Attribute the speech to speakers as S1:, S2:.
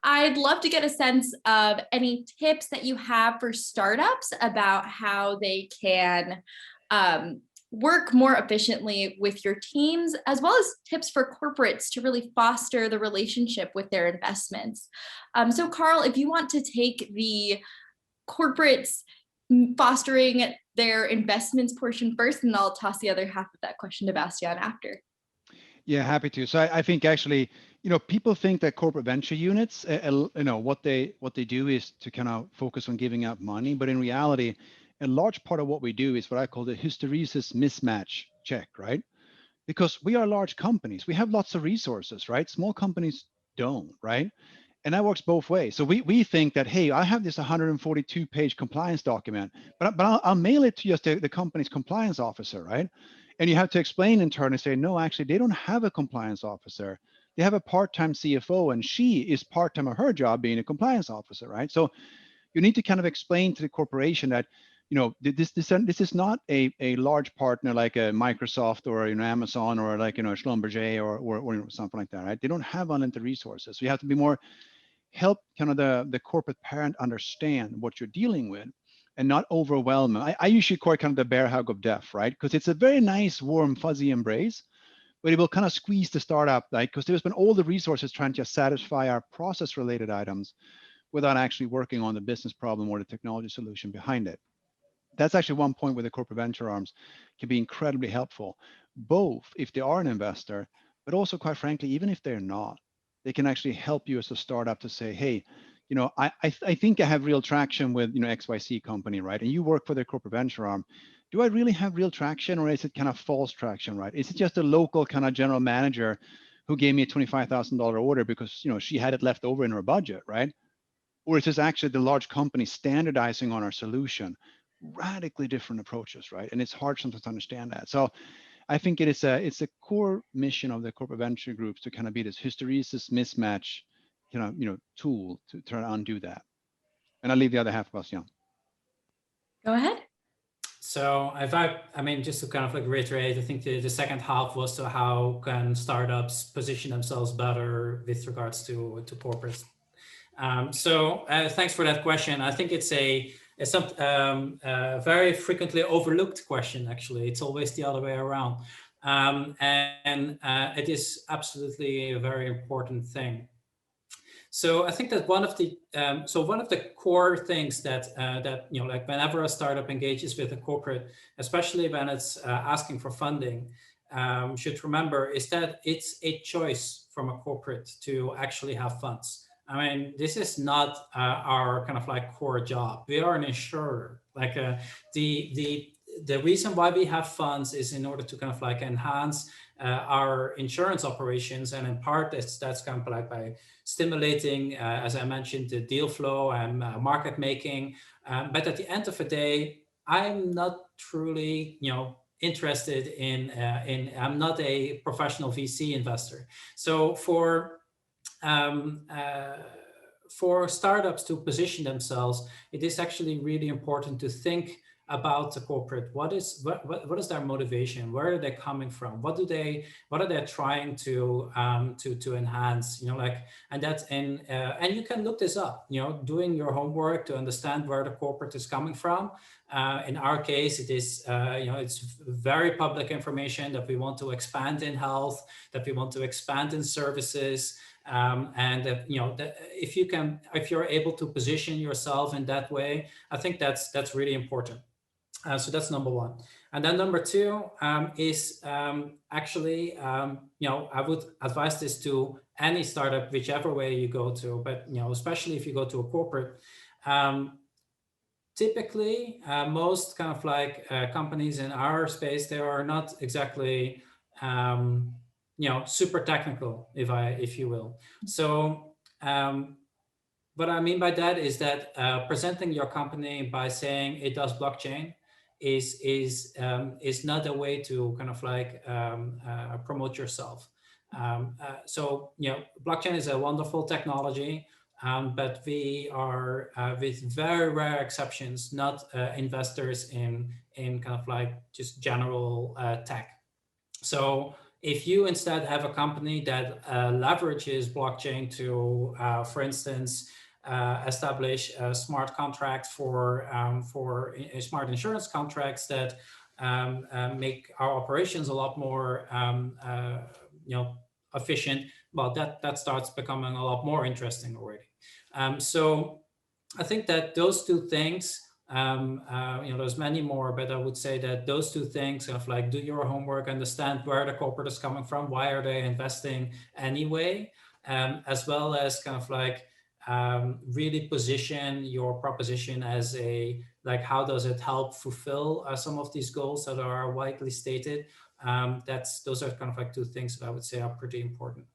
S1: I'd love to get a sense of any tips that you have for startups about how they can work more efficiently with your teams, as well as tips for corporates to really foster the relationship with their investments. So Carl, if you want to take the corporates fostering their investments portion first, and I'll toss the other half of that question to Bastiaan after.
S2: Yeah, happy to. So I think actually, people think that corporate venture units, what they do is to kind of focus on giving out money, but in reality, a large part of what we do is what I call the hysteresis mismatch check, right? Because we are large companies, we have lots of resources, right? Small companies don't, right? And that works both ways. So we think that, hey, I have this 142-page compliance document, but I'll mail it to just the company's compliance officer, right? And you have to explain internally, say, no, actually, they don't have a compliance officer. They have a part-time CFO, and she is part-time of her job being a compliance officer, right? So you need to kind of explain to the corporation that, this is not a large partner like a Microsoft or Amazon or like Schlumberger or something like that, right? They don't have unlimited resources. So you have to be more help kind of the corporate parent understand what you're dealing with and not overwhelm them. I usually call it kind of the bear hug of death, right? Because it's a very nice, warm, fuzzy embrace, but it will kind of squeeze the startup, right? Because there's been all the resources trying to satisfy our process-related items without actually working on the business problem or the technology solution behind it. That's actually one point where the corporate venture arms can be incredibly helpful, both if they are an investor, but also quite frankly, even if they're not, they can actually help you as a startup to say, hey, I think I have real traction with, XYZ company, right? And you work for their corporate venture arm. Do I really have real traction, or is it kind of false traction, right? Is it just a local kind of general manager who gave me a $25,000 order because, she had it left over in her budget, right? Or is this actually the large company standardizing on our solution? Radically different approaches, right? And it's hard sometimes to understand that. So I think it's a core mission of the corporate venture groups to kind of be this hysteresis mismatch, tool to try to undo that. And I'll leave the other half, Bastiaan.
S1: Go ahead.
S3: So I mean, just to kind of like reiterate, I think the second half was to how can startups position themselves better with regards to corporates. So thanks for that question. I think it's a very frequently overlooked question, actually. It's always the other way around. And it is absolutely a very important thing. So I think that one of the core things that like whenever a startup engages with a corporate, especially when it's asking for funding, should remember is that it's a choice from a corporate to actually have funds. I mean, this is not our kind of like core job. We are an insurer. Like the reason why we have funds is in order to kind of like enhance our insurance operations, and in part that's kind of like by stimulating, as I mentioned, the deal flow and market making. But at the end of the day, I'm not truly, interested in. I'm not a professional VC investor. So for startups to position themselves, it is actually really important to think about the corporate. What is their motivation? Where are they coming from? What are they trying to enhance? And you can look this up. Doing your homework to understand where the corporate is coming from. In our case, it is it's very public information that we want to expand in health, that we want to expand in services. And if you're able to position yourself in that way, I think that's really important. So that's number one. And then number two is actually, I would advise this to any startup, whichever way you go to, but especially if you go to a corporate. Typically, most kind of like companies in our space, they are not exactly super technical, if you will. So what I mean by that is that presenting your company by saying it does blockchain is not a way to kind of like promote yourself. So blockchain is a wonderful technology, but we are with very rare exceptions not investors in kind of like just general tech. So if you instead have a company that leverages blockchain to, for instance, establish smart contracts for smart insurance contracts that make our operations a lot more efficient, well, that starts becoming a lot more interesting already. So I think that those two things, there's many more, but I would say that those two things of like, do your homework, understand where the corporate is coming from, why are they investing anyway, as well as kind of like really position your proposition as a, like, how does it help fulfill some of these goals that are widely stated. Those are kind of like two things that I would say are pretty important.